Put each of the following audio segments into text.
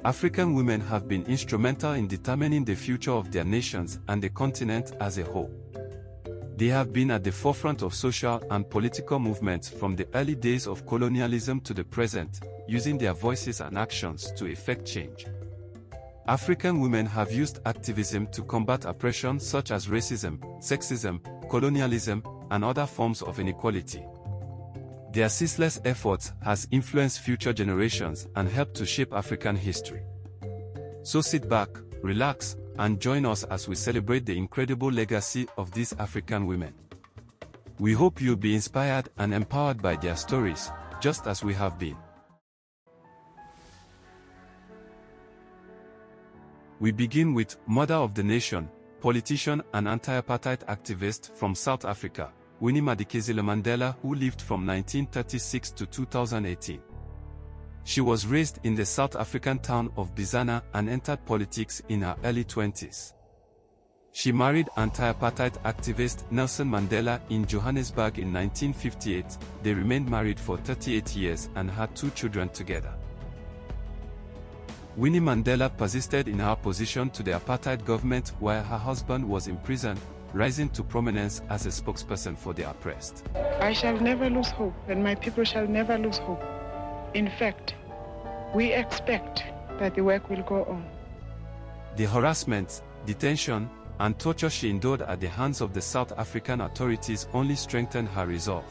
African women have been instrumental in determining the future of their nations and the continent as a whole. They have been at the forefront of social and political movements from the early days of colonialism to the present, using their voices and actions to effect change. African women have used activism to combat oppression such as racism, sexism, colonialism, and other forms of inequality. Their ceaseless efforts has influenced future generations and helped to shape African history. So sit back, relax, and join us as we celebrate the incredible legacy of these African women. We hope you'll be inspired and empowered by their stories, just as we have been. We begin with Mother of the Nation, politician and anti-apartheid activist from South Africa, Winnie Mandela, who lived from 1936 to 2018. She was raised in the South African town of Bizana and entered politics in her early 20s. She married anti-apartheid activist Nelson Mandela in Johannesburg in 1958. They remained married for 38 years and had 2 children together. Winnie Mandela persisted in her opposition to the apartheid government while her husband was in prison, rising to prominence as a spokesperson for the oppressed. I shall never lose hope, and my people shall never lose hope. In fact, we expect that the work will go on. The harassment, detention, and torture she endured at the hands of the South African authorities only strengthened her resolve.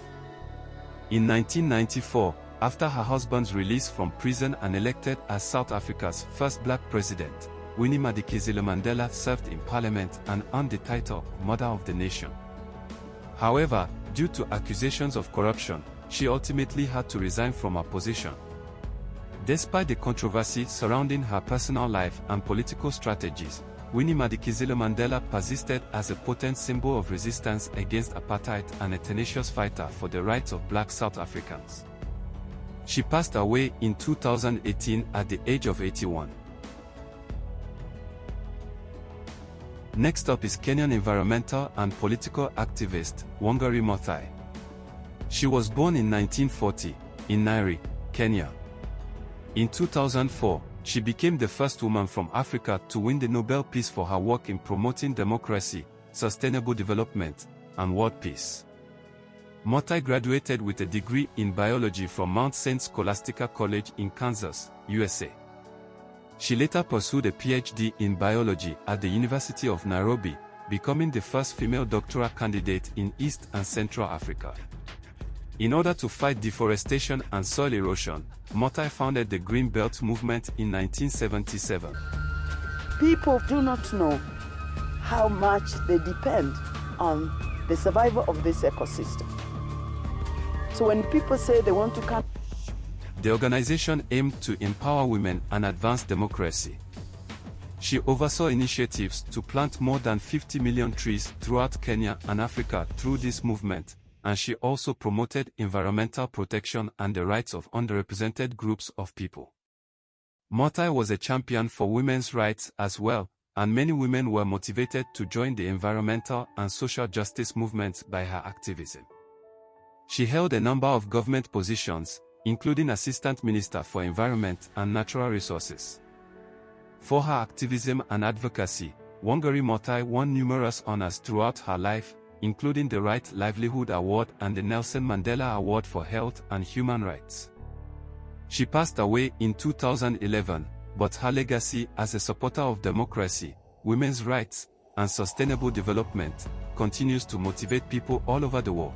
In 1994, after her husband's release from prison and elected as South Africa's first black president, Winnie Mandela served in parliament and earned the title Mother of the Nation. However, due to accusations of corruption, she ultimately had to resign from her position. Despite the controversy surrounding her personal life and political strategies, Winnie Mandela persisted as a potent symbol of resistance against apartheid and a tenacious fighter for the rights of black South Africans. She passed away in 2018 at the age of 81. Next up is Kenyan environmental and political activist Wangari Maathai. She was born in 1940 in Nairobi, Kenya. In 2004, she became the first woman from Africa to win the Nobel Peace for her work in promoting democracy, sustainable development, and world peace. Maathai graduated with a degree in biology from Mount St. Scholastica College in Kansas, USA. She later pursued a PhD in biology at the University of Nairobi, becoming the first female doctoral candidate in East and Central Africa. In order to fight deforestation and soil erosion, Maathai founded the Green Belt movement in 1977. People do not know how much they depend on the survival of this ecosystem. So when people say they want to come, the organization aimed to empower women and advance democracy. She oversaw initiatives to plant more than 50 million trees throughout Kenya and Africa through this movement, and she also promoted environmental protection and the rights of underrepresented groups of people. Maathai was a champion for women's rights as well, and many women were motivated to join the environmental and social justice movements by her activism. She held a number of government positions, including Assistant Minister for Environment and Natural Resources. For her activism and advocacy, Wangari Maathai won numerous honors throughout her life, including the Right Livelihood Award and the Nelson Mandela Award for Health and Human Rights. She passed away in 2011, but her legacy as a supporter of democracy, women's rights, and sustainable development continues to motivate people all over the world.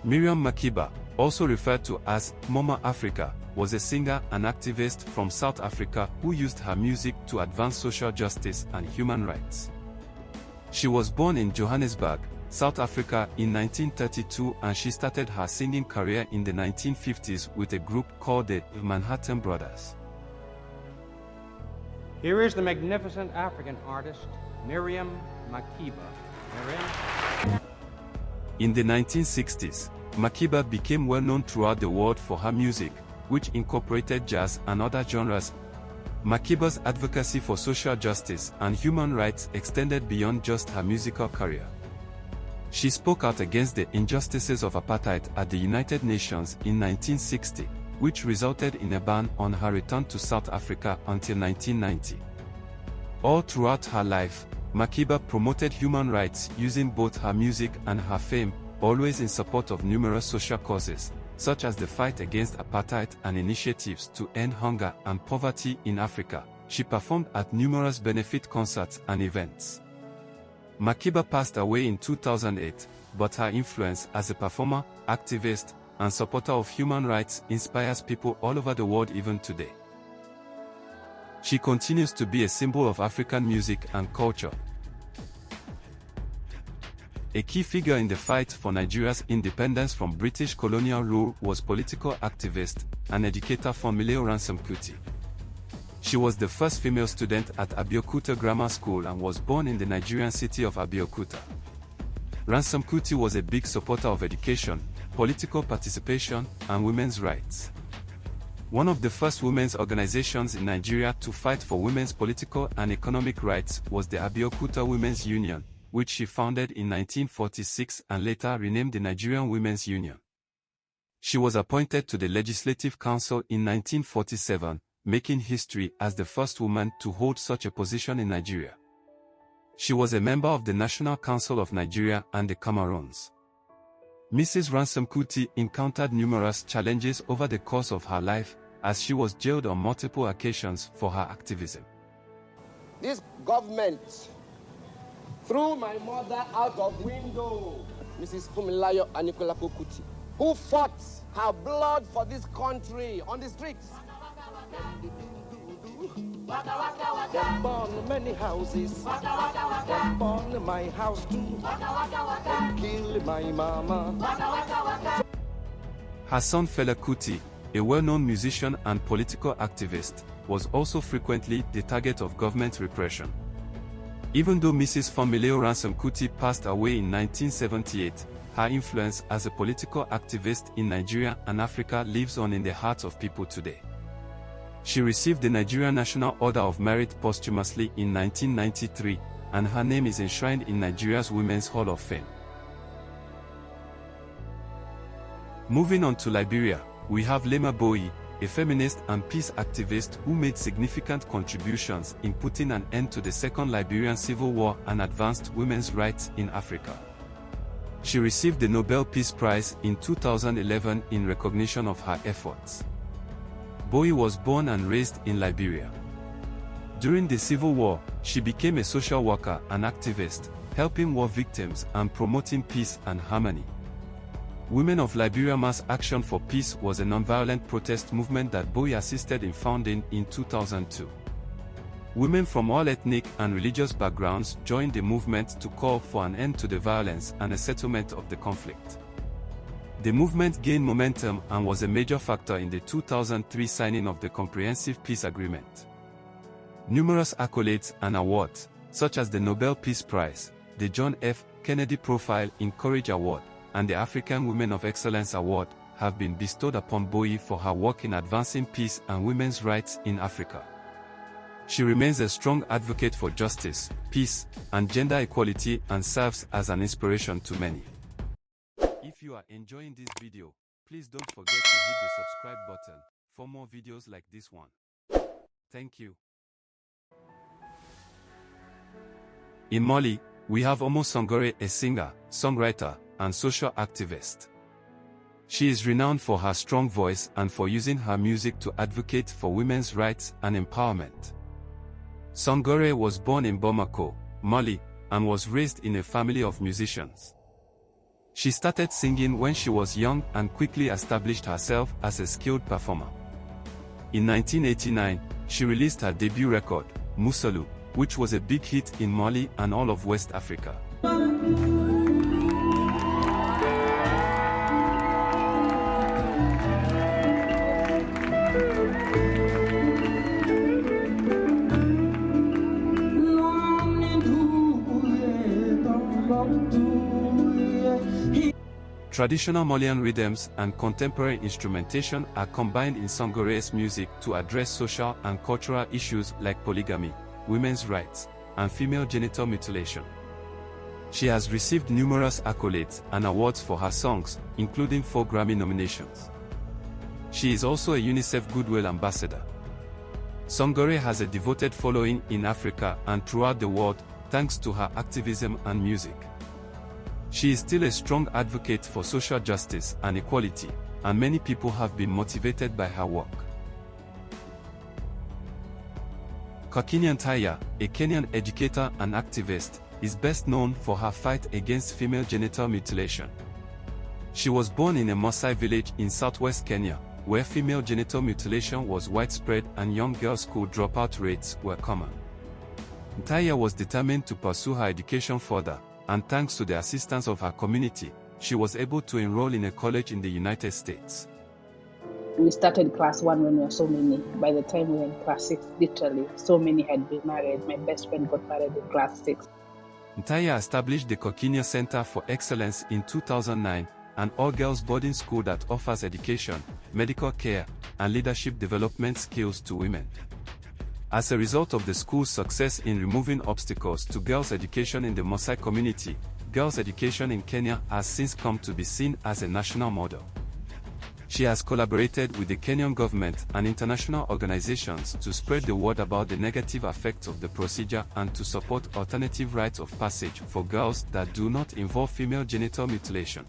Miriam Makeba, also referred to as Mama Africa, was a singer and activist from South Africa who used her music to advance social justice and human rights. She was born in Johannesburg, South Africa in 1932, and she started her singing career in the 1950s with a group called the Manhattan Brothers. Here is the magnificent African artist, Miriam Makeba. Miriam. In the 1960s, Makeba became well known throughout the world for her music, which incorporated jazz and other genres. Makeba's advocacy for social justice and human rights extended beyond just her musical career. She spoke out against the injustices of apartheid at the United Nations in 1960, which resulted in a ban on her return to South Africa until 1990. All throughout her life, Makeba promoted human rights using both her music and her fame, always in support of numerous social causes, such as the fight against apartheid and initiatives to end hunger and poverty in Africa. She performed at numerous benefit concerts and events. Makeba passed away in 2008, but her influence as a performer, activist, and supporter of human rights inspires people all over the world even today. She continues to be a symbol of African music and culture. A key figure in the fight for Nigeria's independence from British colonial rule was political activist and educator Funmilayo Ransome Kuti. She was the first female student at Abeokuta Grammar School and was born in the Nigerian city of Abeokuta. Ransome Kuti was a big supporter of education, political participation, and women's rights. One of the first women's organizations in Nigeria to fight for women's political and economic rights was the Abeokuta Women's Union, which she founded in 1946 and later renamed the Nigerian Women's Union. She was appointed to the Legislative Council in 1947, making history as the first woman to hold such a position in Nigeria. She was a member of the National Council of Nigeria and the Cameroons. Mrs. Ransome Kuti encountered numerous challenges over the course of her life, as she was jailed on multiple occasions for her activism. This government threw my mother out of window, Mrs. Funmilayo Kuti, who fought her blood for this country on the streets. They burned many houses, they burned my house too, they killed my mama. Her son Fela Kuti, a well-known musician and political activist, was also frequently the target of government repression. Even though Mrs. Funmilayo Ransome Kuti passed away in 1978, her influence as a political activist in Nigeria and Africa lives on in the hearts of people today. She received the Nigerian National Order of Merit posthumously in 1993, and her name is enshrined in Nigeria's Women's Hall of Fame. Moving on to Liberia, we have Lema Boyi, a feminist and peace activist who made significant contributions in putting an end to the Second Liberian Civil War and advanced women's rights in Africa. She received the Nobel Peace Prize in 2011 in recognition of her efforts. Boyi was born and raised in Liberia. During the Civil War, she became a social worker and activist, helping war victims and promoting peace and harmony. Women of Liberia Mass Action for Peace was a nonviolent protest movement that Boyi assisted in founding in 2002. Women from all ethnic and religious backgrounds joined the movement to call for an end to the violence and a settlement of the conflict. The movement gained momentum and was a major factor in the 2003 signing of the Comprehensive Peace Agreement. Numerous accolades and awards, such as the Nobel Peace Prize, the John F. Kennedy Profile in Courage Award, and the African Women of Excellence Award, have been bestowed upon Boyi for her work in advancing peace and women's rights in Africa. She remains a strong advocate for justice, peace, and gender equality and serves as an inspiration to many. If you are enjoying this video, please don't forget to hit the subscribe button for more videos like this one. Thank you. In Mali, we have Omo Sangore, a singer, songwriter, and social activist. She is renowned for her strong voice and for using her music to advocate for women's rights and empowerment. Sangore was born in Bamako, Mali, and was raised in a family of musicians. She started singing when she was young and quickly established herself as a skilled performer. In 1989, she released her debut record, Musalu, which was a big hit in Mali and all of West Africa. Traditional Malian rhythms and contemporary instrumentation are combined in Sangore's music to address social and cultural issues like polygamy, women's rights, and female genital mutilation. She has received numerous accolades and awards for her songs, including 4 Grammy nominations. She is also a UNICEF Goodwill Ambassador. Songore has a devoted following in Africa and throughout the world, thanks to her activism and music. She is still a strong advocate for social justice and equality, and many people have been motivated by her work. Kokini Ntaya, a Kenyan educator and activist, is best known for her fight against female genital mutilation. She was born in a Maasai village in southwest Kenya, where female genital mutilation was widespread and young girls' school dropout rates were common. Ntaya was determined to pursue her education further, and thanks to the assistance of her community, she was able to enroll in a college in the United States. We started class 1 when we were so many. By the time we were in class 6, literally, so many had been married. My best friend got married in class 6. Ntaya established the Kokini Center for Excellence in 2009, an all-girls boarding school that offers education, medical care, and leadership development skills to women. As a result of the school's success in removing obstacles to girls' education in the Maasai community, girls' education in Kenya has since come to be seen as a national model. She has collaborated with the Kenyan government and international organizations to spread the word about the negative effects of the procedure and to support alternative rites of passage for girls that do not involve female genital mutilation.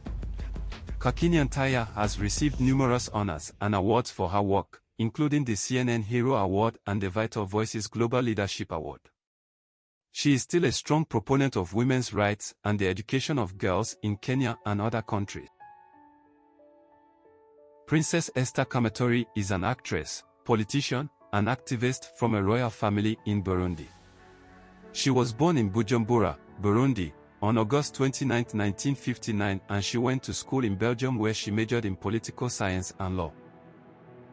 Kokini Ntaya has received numerous honors and awards for her work, including the CNN Hero Award and the Vital Voices Global Leadership Award. She is still a strong proponent of women's rights and the education of girls in Kenya and other countries. Princess Esther Kamatori is an actress, politician, and activist from a royal family in Burundi. She was born in Bujumbura, Burundi, on August 29, 1959, and she went to school in Belgium where she majored in political science and law.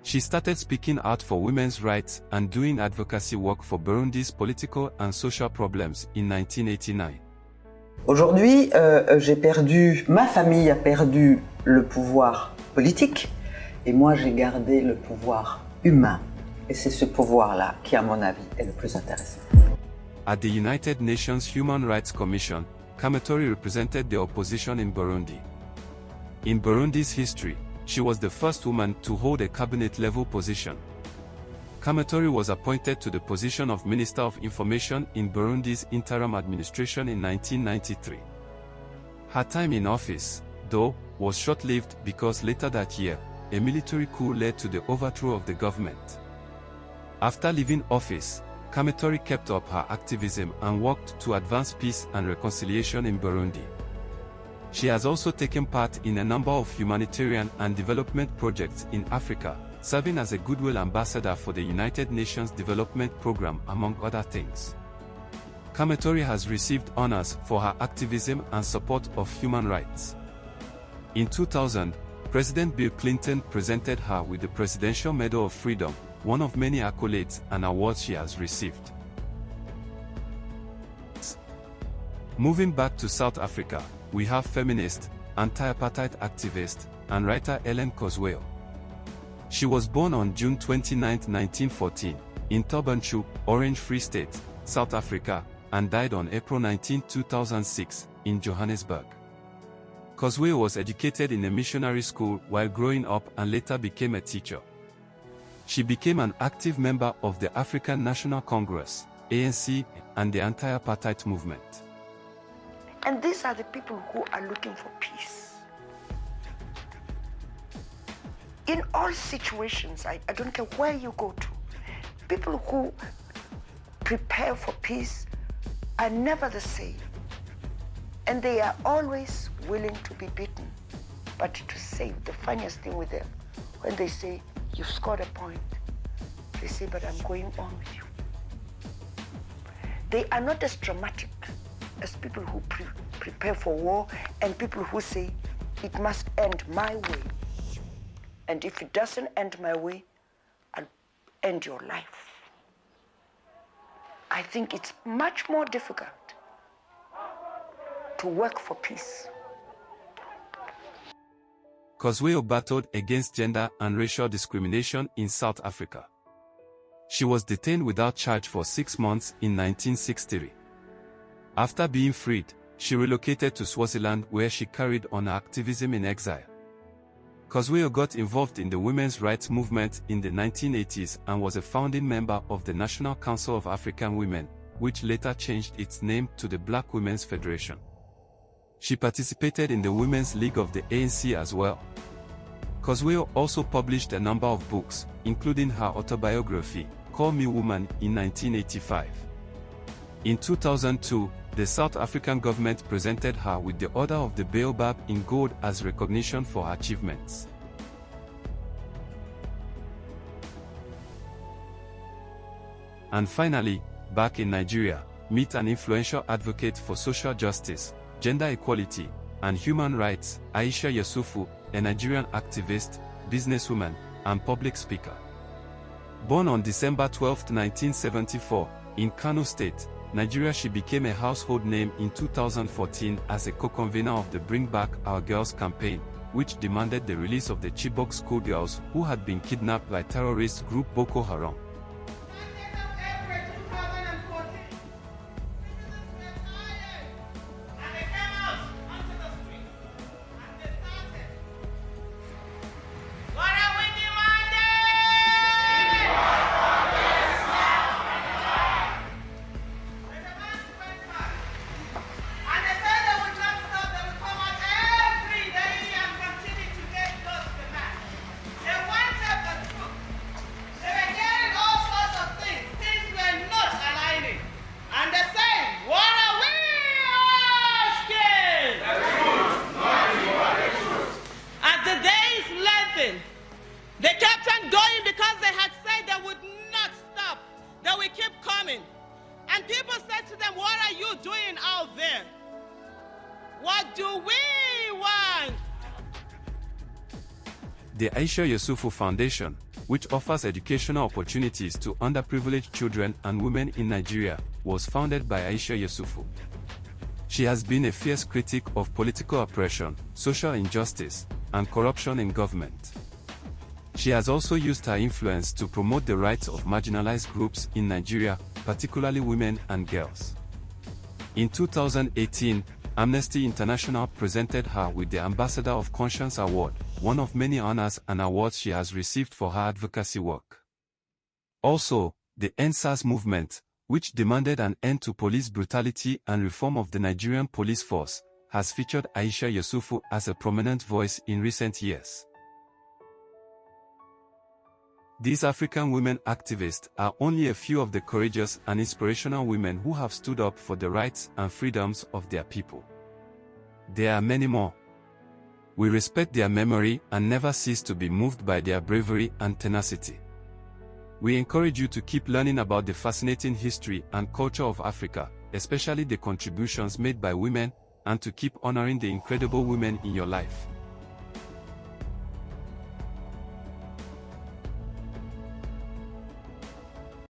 She started speaking out for women's rights and doing advocacy work for Burundi's political and social problems in 1989. Aujourd'hui, ma famille a perdu le pouvoir politique et moi j'ai gardé le pouvoir humain. Et c'est ce pouvoir-là qui, à mon avis, est le plus intéressant. At the United Nations Human Rights Commission, Kamatori represented the opposition in Burundi. In Burundi's history, she was the first woman to hold a cabinet-level position. Kamatori was appointed to the position of Minister of Information in Burundi's interim administration in 1993. Her time in office, though, was short-lived because later that year, a military coup led to the overthrow of the government. After leaving office, Kamatori kept up her activism and worked to advance peace and reconciliation in Burundi. She has also taken part in a number of humanitarian and development projects in Africa, serving as a Goodwill Ambassador for the United Nations Development Programme among other things. Kamatori has received honors for her activism and support of human rights. In 2000, President Bill Clinton presented her with the Presidential Medal of Freedom, one of many accolades and awards she has received. Moving back to South Africa, we have feminist, anti-apartheid activist, and writer Ellen Kosweo. She was born on June 29, 1914, in Tobanchu, Orange Free State, South Africa, and died on April 19, 2006, in Johannesburg. Kosweo was educated in a missionary school while growing up and later became a teacher. She became an active member of the African National Congress, ANC, and the anti-apartheid movement. And these are the people who are looking for peace. In all situations, I don't care where you go to, people who prepare for peace are never the same. And they are always willing to be beaten. But to say, the funniest thing with them, when they say, you've scored a point, they say, but I'm going on with you. They are not as dramatic as people who prepare for war and people who say, it must end my way. And if it doesn't end my way, I'll end your life. I think it's much more difficult to work for peace. Kosweo battled against gender and racial discrimination in South Africa. She was detained without charge for 6 months in 1963. After being freed, she relocated to Swaziland where she carried on her activism in exile. Cosweo got involved in the women's rights movement in the 1980s and was a founding member of the National Council of African Women, which later changed its name to the Black Women's Federation. She participated in the Women's League of the ANC as well. Cosweo also published a number of books, including her autobiography, Call Me Woman, in 1985. In 2002, the South African government presented her with the Order of the Baobab in gold as recognition for her achievements. And finally, back in Nigeria, meet an influential advocate for social justice, gender equality, and human rights, Aisha Yesufu, a Nigerian activist, businesswoman, and public speaker. Born on December 12, 1974, in Kano State, Nigeria, she became a household name in 2014 as a co-convener of the Bring Back Our Girls campaign, which demanded the release of the Chibok schoolgirls who had been kidnapped by terrorist group Boko Haram. They kept on going because they had said they would not stop, that we keep coming. And people said to them, what are you doing out there? What do we want? The Aisha Yesufu Foundation, which offers educational opportunities to underprivileged children and women in Nigeria, was founded by Aisha Yesufu. She has been a fierce critic of political oppression, social injustice, and corruption in government. She has also used her influence to promote the rights of marginalized groups in Nigeria, particularly women and girls. In 2018, Amnesty International presented her with the Ambassador of Conscience Award, one of many honors and awards she has received for her advocacy work. Also, the EndSARS movement, which demanded an end to police brutality and reform of the Nigerian police force, has featured Aisha Yesufu as a prominent voice in recent years. These African women activists are only a few of the courageous and inspirational women who have stood up for the rights and freedoms of their people. There are many more. We respect their memory and never cease to be moved by their bravery and tenacity. We encourage you to keep learning about the fascinating history and culture of Africa, especially the contributions made by women, and to keep honoring the incredible women in your life.